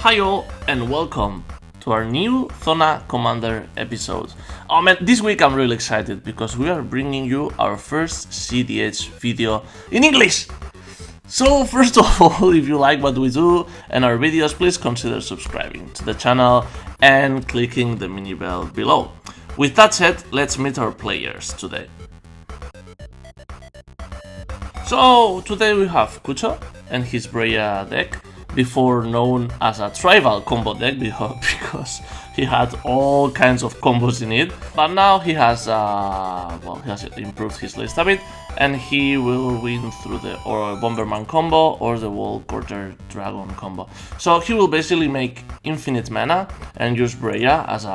Hi all and welcome to our new Thona Commander episode. Oh man, this week I'm really excited because we are bringing you our first cEDH video in English! So first of all, if you like what we do and our videos, please consider subscribing to the channel and clicking the mini bell below. With that said, let's meet our players today. So today we have Kucho and his Breya deck, before known as a tribal combo deck because he had all kinds of combos in it, but now he has he has improved his list a bit and he will win through the Bomberman combo or the Wall Quarter Dragon combo. So he will basically make infinite mana and use Breya as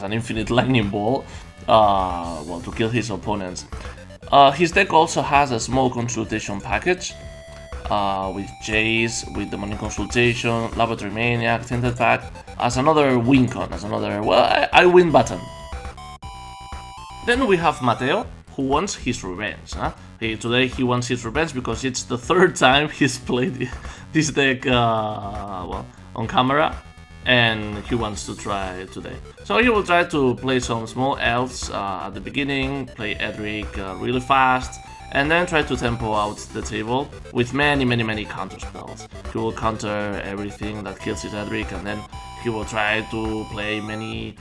an infinite lightning ball to kill his opponents. His deck also has a small consultation package with Jace, with the Money Consultation, Laboratory Maniac, Tinted Pack, as another win con, as another, I win button. Then we have Mateo, who wants his revenge. Today he wants his revenge because it's the third time he's played this deck on camera, and he wants to try today. So he will try to play some small elves at the beginning, play Edric really fast, and then try to tempo out the table with many counter spells. He will counter everything that kills his Edric, and then he will try to play many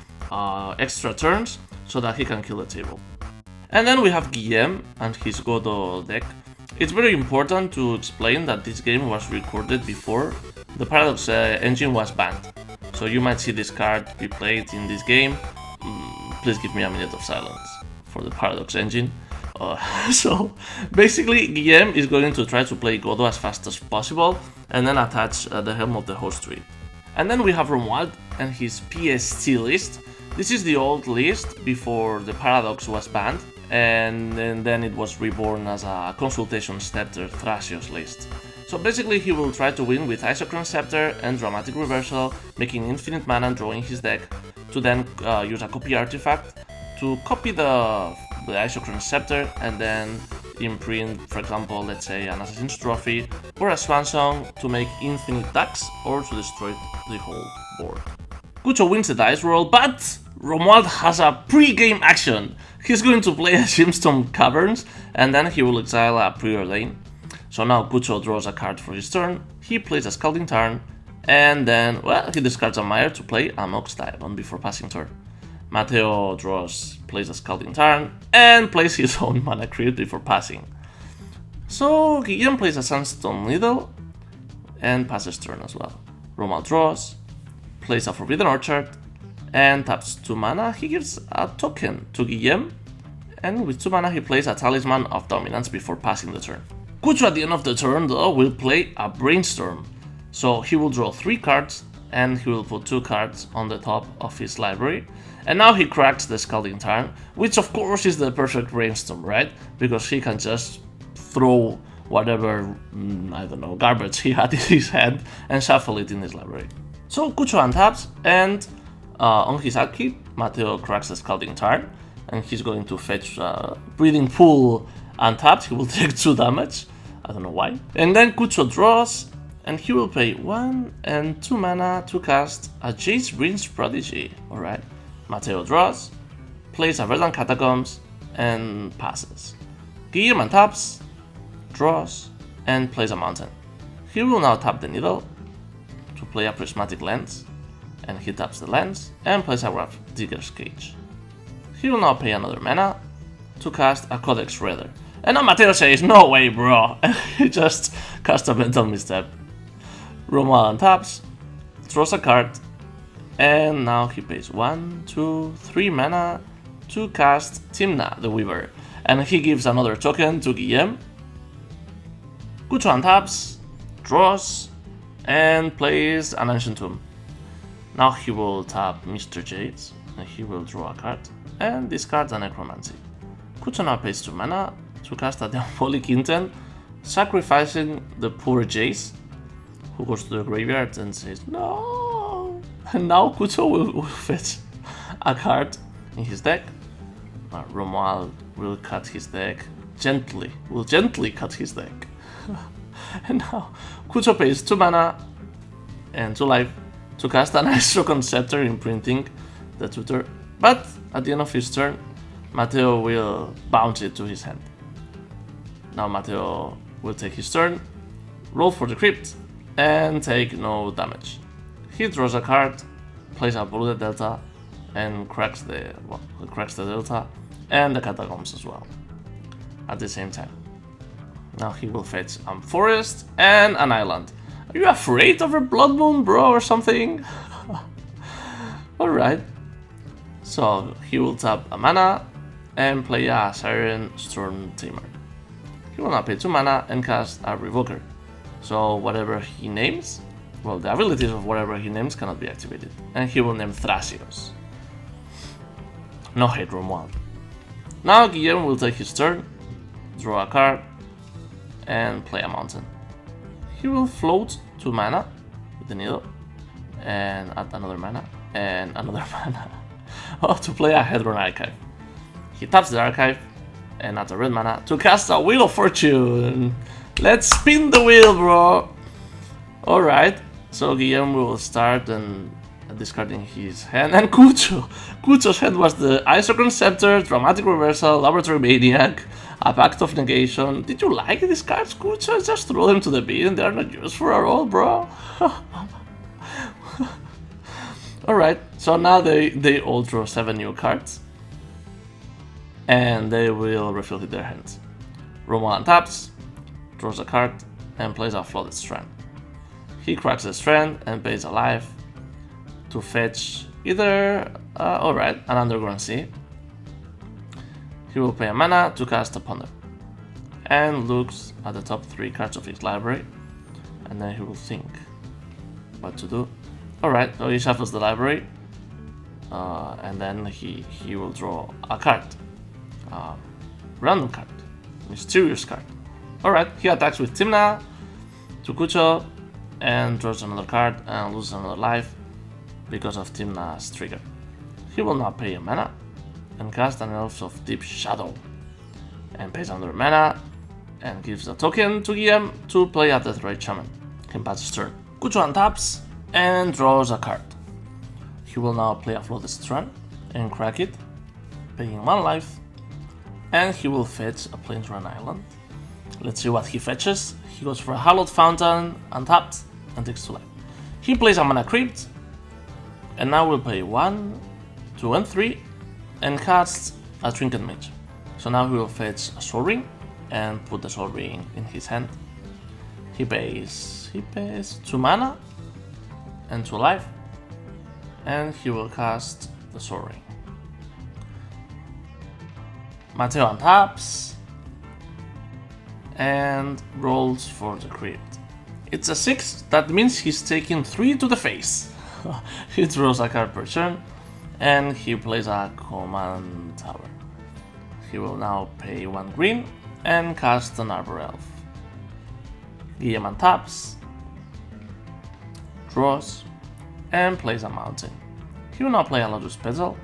extra turns so that he can kill the table. And then we have Guillem and his Godo deck. It's very important to explain that this game was recorded before the Paradox engine was banned. So you might see this card be played in this game. Please give me a minute of silence for the Paradox engine. So basically Guillem is going to try to play Godo as fast as possible and then attach the Helm of the Host to it. And then we have Romuald and his PST list. This is the old list before the Paradox was banned, and then it was reborn as a Consultation Scepter Thrasios list. So basically he will try to win with Isochron Scepter and Dramatic Reversal, making infinite mana and drawing his deck, to then use a copy artifact to copy the Isochron Scepter and then imprint, for example, let's say an Assassin's Trophy or a Swan Song to make infinite attacks or to destroy the whole board. Kucho wins the dice roll, but Romuald has a pre-game action. He's going to play a Gemstone Caverns and then he will exile a Preordain. So now Kucho draws a card for his turn, he plays a Scalding Tarn, and then, he discards a Mire to play a Mox Diamond before passing turn. Mateo plays a Scalding Tarn, and plays his own Mana Creep before passing. So Guillem plays a Sandstone Needle, and passes turn as well. Romuald draws, plays a Forbidden Orchard, and taps 2 mana. He gives a token to Guillem, and with 2 mana he plays a Talisman of Dominance before passing the turn. Kucho at the end of the turn though will play a Brainstorm, so he will draw 3 cards, and he will put 2 cards on the top of his library. And now he cracks the Scalding Tarn, which of course is the perfect Brainstorm, right? Because he can just throw whatever, garbage he had in his hand and shuffle it in his library. So Kucho untaps, and on his upkeep, Mateo cracks the Scalding Tarn, and he's going to fetch Breathing Pool untapped. He will take 2 damage, I don't know why. And then Kucho draws, and he will pay 1 and 2 mana to cast a Jace Bryn's Prodigy, alright. Mateo draws, plays a Verdant Catacombs, and passes. Guillem untaps, draws, and plays a Mountain. He will now tap the Needle to play a Prismatic Lens, and he taps the Lens and plays a Grave Digger's Cage. He will now pay another mana to cast a Codex Raider. And now Mateo says, no way bro, and he just casts a Mental Misstep. Romuald untaps, draws a card, and now he pays 1, 2, 3 mana to cast Tymna the Weaver, and he gives another token to Guillem. Kucho untaps, draws, and plays an Ancient Tomb. Now he will tap Mr. Jace, and he will draw a card, and discards a Necromancy. Kucho now pays 2 mana to cast a Diabolic Intent, sacrificing the poor Jace, who goes to the graveyard and says no. And now Kucho will fetch a card in his deck. Romuald will cut his deck gently, cut his deck. And now Kucho pays 2 mana and 2 life to cast an Isochron Scepter, imprinting the tutor. But at the end of his turn, Matteo will bounce it to his hand. Now Matteo will take his turn, roll for the crypt, and take no damage. He draws a card, plays a Bullet Delta, and cracks the Delta and the Catacombs as well at the same time. Now he will fetch a forest and an island. Are you afraid of a Blood Moon, bro, or something? Alright. So he will tap a mana and play a Siren Storm Tamer. He will now pay 2 mana and cast a Revoker. So whatever he names, well, the abilities of whatever he names cannot be activated. And he will name Thrasios. No hate, room 1. Now Guillaume will take his turn, draw a card, and play a mountain. He will float 2 mana with the needle, and add another mana, and another mana. To play a Hedron Archive. He taps the archive, and adds a red mana to cast a Wheel of Fortune. Let's spin the wheel, bro! Alright, so Guillaume will start and discarding his hand, and Kucho's hand was the Isochron Scepter, Dramatic Reversal, Laboratory Maniac, a Pact of Negation. Did you like these cards, Kucho? Just throw them to the bin, they are not used for a roll, bro. Alright, so now they all draw 7 new cards, and they will refill their hands. Romulan taps, draws a card, and plays a Flooded Strand. He cracks the strand and pays a life to fetch either, an Underground Sea. He will pay a mana to cast a Ponder, and looks at the top 3 cards of his library, and then he will think what to do. Alright, so he shuffles the library, and then he will draw a card. Random card. Mysterious card. Alright, he attacks with Tymna to Kucho, and draws another card and loses another life because of Tymna's trigger. He will now pay a mana and cast an Elves of Deep Shadow, and pays another mana and gives a token to Guillaume to play a Deathrite Shaman. He passes turn. Kucho untaps and draws a card. He will now play a Flooded Strand and crack it, paying 1 life, and he will fetch a Planesrun Island. Let's see what he fetches. He goes for a Hallowed Fountain, untapped, and takes 2 life. He plays a Mana Crypt, and now will pay 1, 2, and 3, and casts a Trinket Mage. So now he will fetch a Soul Ring, and put the Soul Ring in his hand. He pays 2 mana, and 2 life, and he will cast the Soul Ring. Matteo untaps and rolls for the crypt. It's a 6, that means he's taking 3 to the face. He draws a card per turn, and he plays a Command Tower. He will now pay 1 green and cast an Arbor Elf. Guillaume untaps, draws, and plays a mountain. He will now play a Lotus Petal,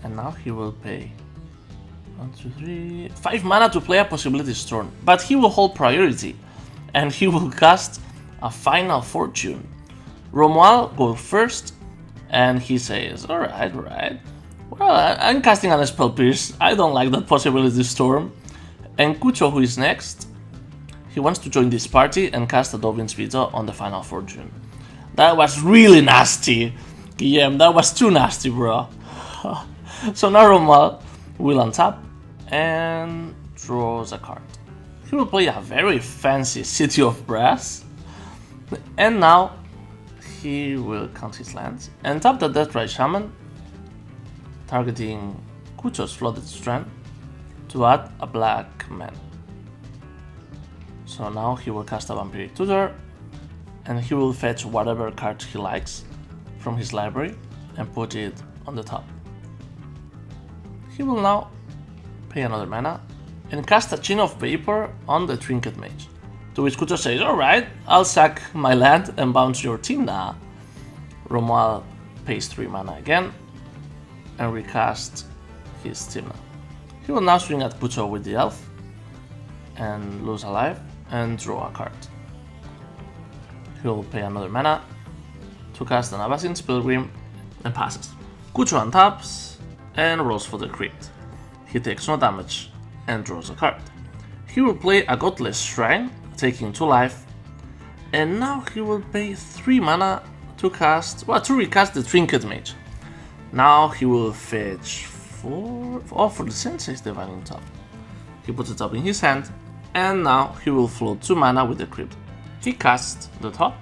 and now he will pay 1, 2, 3, 5 mana to play a Possibility Storm, but he will hold priority, and he will cast a Final Fortune. Romuald goes first, and he says, alright, well, I'm casting an Spell Pierce, I don't like that Possibility Storm. And Kucho, who is next, he wants to join this party and cast a Dovin's Veto on the Final Fortune. That was really nasty, Guillaume, that was too nasty, bro. So now Romuald will untap and draws a card. He will play a very fancy City of Brass, and now he will count his lands and tap the Deathrite Shaman, targeting Kucho's Flooded Strand to add a black man. So now he will cast a Vampiric Tutor, and he will fetch whatever card he likes from his library and put it on the top. He will now pay another mana and cast a Chain of Vapor on the Trinket Mage, to which Kucho says, alright, I'll sack my land and bounce your Tymna. Romuald pays 3 mana again and recast his Tymna. He will now swing at Kucho with the Elf and lose a life and draw a card. He will pay another mana to cast an Abyssin's Pilgrim and passes. Kucho untaps and rolls for the crit. He takes no damage and draws a card. He will play a Godless Shrine, taking 2 life, and now he will pay 3 mana to recast the Trinket Mage. Now he will fetch 4... Oh, for the Sensei's Divining Top. He puts the top in his hand, and now he will float 2 mana with the Crypt. He casts the top,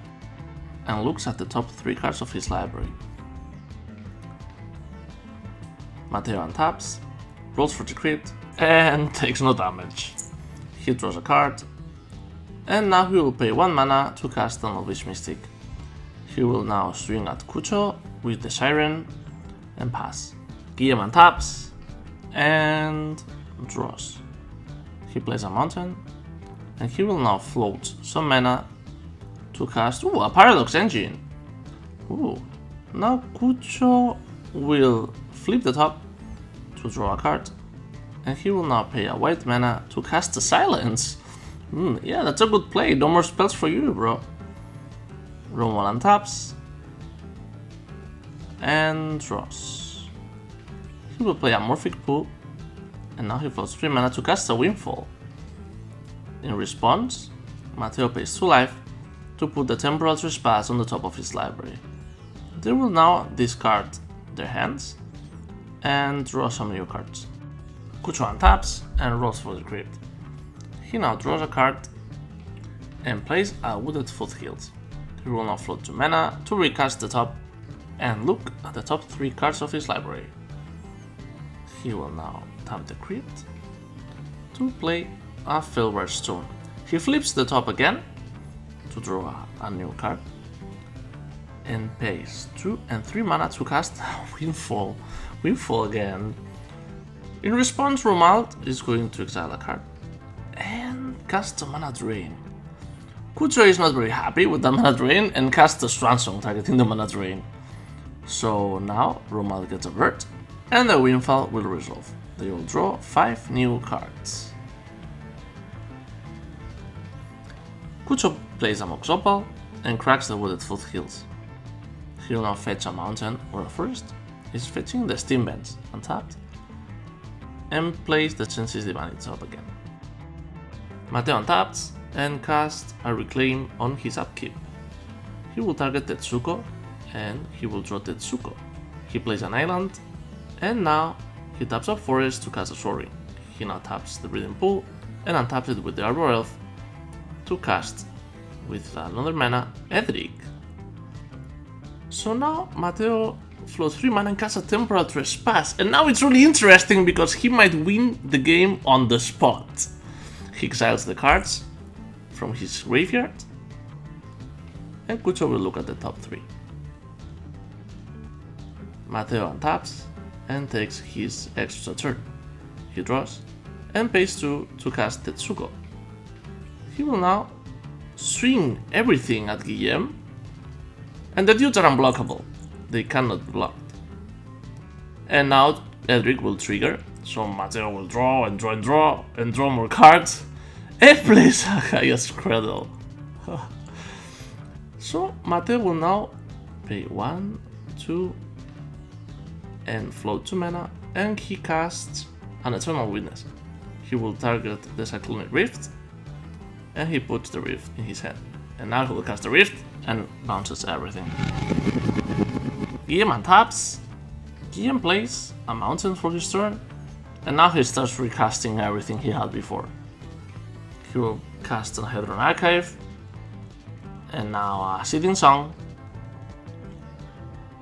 and looks at the top 3 cards of his library. Mateo untaps, rolls for the Crypt, and takes no damage. He draws a card, and now he will pay 1 mana to cast an Elvish Mystic. He will now swing at Kucho with the Siren and pass. Guillem untaps and draws. He plays a mountain, and he will now float some mana to cast a Paradox Engine. Now Kucho will flip the top to draw a card, and he will now pay a white mana to cast the Silence. Yeah, that's a good play. No more spells for you, bro. Romuald untaps and draws. He will play a Morphic Pool, and now he floats 3 mana to cast a Windfall. In response, Mateo pays 2 life to put the Temporal Trespass on the top of his library. They will now discard their hands and draw some new cards. Kucho untaps and rolls for the Crypt. He now draws a card and plays a Wooded Foothills. He will now float 2 mana to recast the top and look at the top 3 cards of his library. He will now tap the Crypt to play a Filbert Stone. He flips the top again to draw a new card and pays 2 and 3 mana to cast Windfall. Windfall again. In response, Romuald is going to exile a card and cast a Mana Drain. Kucho is not very happy with the Mana Drain and casts a Swan Song targeting the Mana Drain. So now Romuald gets a bird, and the Windfall will resolve. They will draw 5 new cards. Kucho plays a Mox Opal and cracks the Wooded Foothills. He will now fetch a mountain or a forest. He's fetching the Steam Vents untapped and plays the Sensei's Divining Top again. Mateo untaps and casts a Reclaim on his upkeep. He will target Tetsuko and he will draw Tetsuko. He plays an island, and now he taps a forest to cast a Soaring. He now taps the Breeding Pool and untaps it with the Arbor Elf to cast with another mana Edric. So now Mateo floats 3 mana and casts a Temporal Trespass, and now it's really interesting because he might win the game on the spot. He exiles the cards from his graveyard, and Kucho will look at the top 3. Mateo untaps and takes his extra turn. He draws and pays 2 to cast Tetsuko. He will now swing everything at Guillem, and the dudes are unblockable. They cannot be blocked. And now Edric will trigger, so Mateo will draw and draw and draw and draw more cards and plays a Highest Cradle. So Mateo will now pay 1, 2, and float 2 mana, and he casts an Eternal Witness. He will target the Cyclonic Rift, and he puts the Rift in his hand. And now he will cast the Rift and bounces everything. Guillem untaps. Guillem plays a mountain for his turn, and now he starts recasting everything he had before. He will cast an Hedron Archive, and now a Seething Song,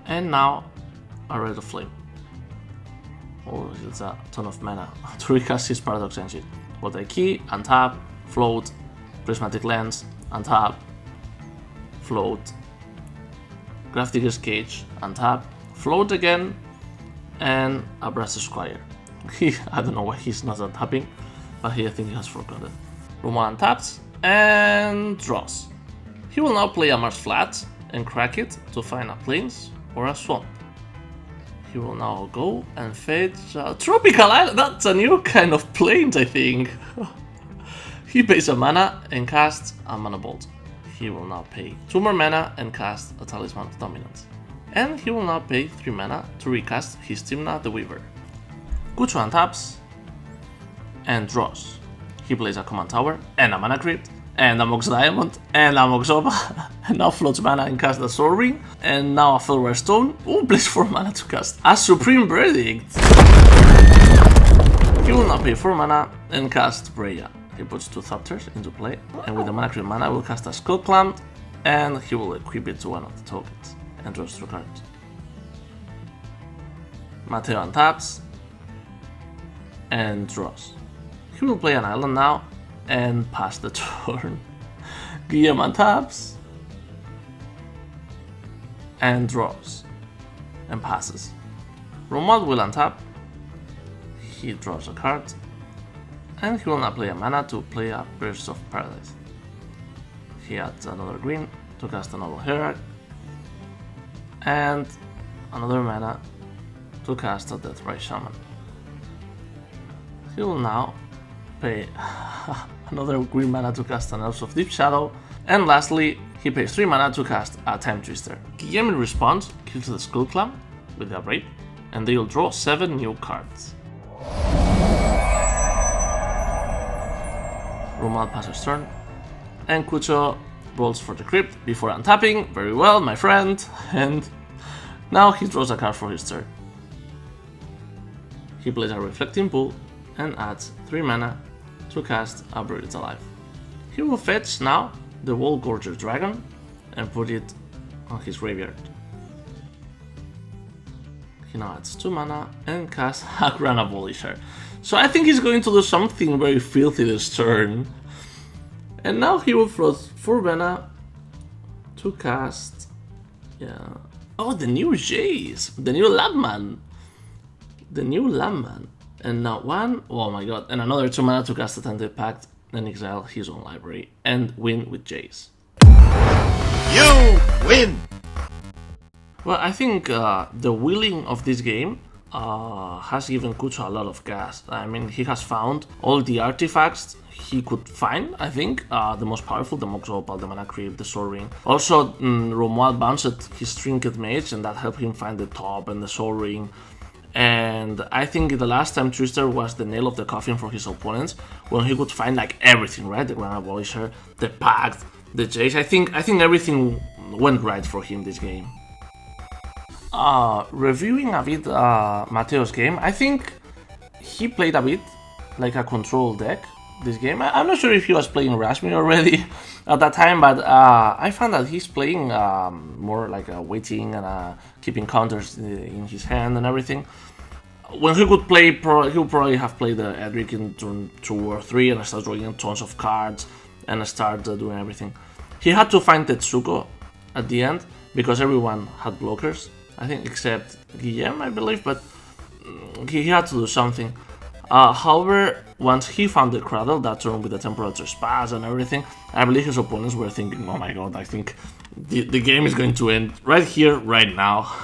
and now a Red of Flame. Oh, it's a ton of mana to recast his Paradox Engine. What a key, untap, float, Prismatic Lens, untap, float, Grafdigger's Cage, untap, float again, and a Brass Squire. I don't know why he's not untapping, but I think he has forgotten. Romuald untaps and draws. He will now play a Mars Flat and crack it to find a Plains or a Swamp. He will now go and fetch a Tropical Island. That's a new kind of Plains, I think. He pays a mana and casts a Mana Bolt. he will now pay 2 more mana and cast a Talisman of Dominance. And he will now pay 3 mana to recast his Tymna the Weaver. Kucho untaps and draws. He plays a Command Tower and a Mana Crypt and a Mox Diamond and a Mox Oba and now floats mana and casts the Soul Ring and now a Fellware Stone. Ooh, plays 4 mana to cast a Supreme Verdict. He will now pay 4 mana and cast Breya. He puts 2 Thopters into play, and with the Mana Crypt mana will cast a Skull Clamp, and he will equip it to one of the tokens, and draws 2 cards. Mateo untaps, and draws. He will play an island now, and pass the turn. Guillaume untaps, and draws, and passes. Romuald will untap, he draws a card, and he will now play a mana to play a Burst of Paradise. He adds another green to cast a Noble Hierarch, and another mana to cast a Deathrise Shaman. He will now pay another green mana to cast an Elves of Deep Shadow, and lastly, he pays 3 mana to cast a Time Twister. Guillaume in response kills the Skull Clamp with the Upgrade, and they will draw 7 new cards. Romuald passes turn, and Kucho rolls for the Crypt before untapping. Very well, my friend. And now he draws a card for his turn. He plays a Reflecting Pool and adds 3 mana to cast a Buried Alive. He will fetch now the Wall Gorger Dragon and put it on his graveyard. He now adds 2 mana and casts a Grand Abolisher. So I think he's going to do something very filthy this turn. And now he will float 4 mana to cast... yeah. Oh, the new Jace! The new Landman! The new Landman. And now 1, oh my god, and another 2 mana to cast a Tainted Pact and exile his own library and win with Jace. You win! Well, I think the wheeling of this game has given Kucho a lot of gas. I mean, he has found all the artifacts he could find, I think. The most powerful, the Mox Opal, the Mana Crypt, the Soul Ring. Also, Romuald bounced his Trinket Mage, and that helped him find the top and the Soul Ring. And I think the last time Twister was the nail of the coffin for his opponents, when he could find like everything, right? The Grand Abolisher, the Pact, the Jace. I think everything went right for him this game. Reviewing a bit Mateo's game, I think he played a bit like a control deck this game. I'm not sure if he was playing Rashmi already at that time, but I found that he's playing more like waiting and keeping counters in his hand and everything. When he could play, he would probably have played the Edric in turn 2 or 3 and start drawing tons of cards and start doing everything. He had to find Tetsuko at the end because everyone had blockers, I think, except Guillaume, I believe, but he had to do something. However, once he found the Cradle, that turn with the Temporal Trespass and everything, I believe his opponents were thinking, oh my god, I think the game is going to end right here, right now.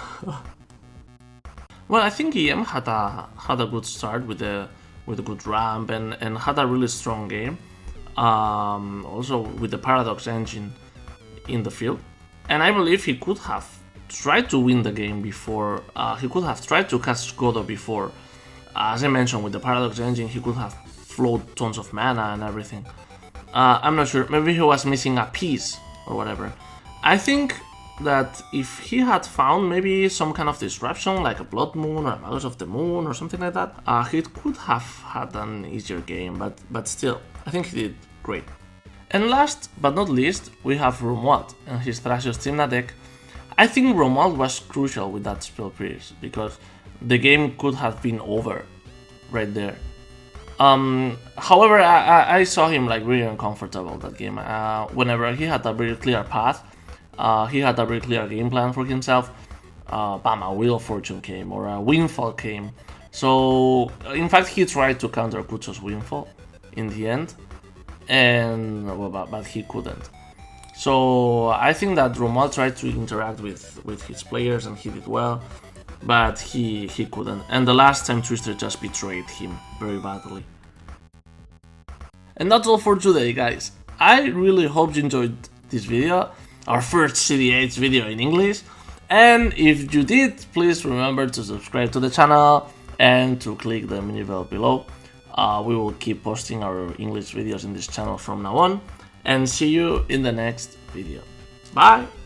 Well, I think Guillaume had a good start with a good ramp and had a really strong game. Also with the Paradox engine in the field. And I believe he could have tried to win the game before, he could have tried to cast Godo before. As I mentioned, with the Paradox engine, he could have flowed tons of mana and everything. I'm not sure, maybe he was missing a piece or whatever. I think that if he had found maybe some kind of disruption, like a Blood Moon or a Magus of the Moon or something like that, he could have had an easier game, but still, I think he did great. And last but not least, we have Romuald and his Thrasios Tymna deck. I think Romuald was crucial with that Spell Pierce, because the game could have been over right there. However, I saw him like really uncomfortable that game. Whenever he had a very clear path, he had a very clear game plan for himself. Bam, a Wheel of Fortune came or a Windfall came. So, in fact, he tried to counter Kucho's Windfall in the end, and well, but he couldn't. So I think that Romuald tried to interact with his players and he did well, but he couldn't. And the last time Twister just betrayed him very badly. And that's all for today, guys. I really hope you enjoyed this video, our first cEDH video in English. And if you did, please remember to subscribe to the channel and to click the mini bell below. We will keep posting our English videos in this channel from now on. And see you in the next video. Bye!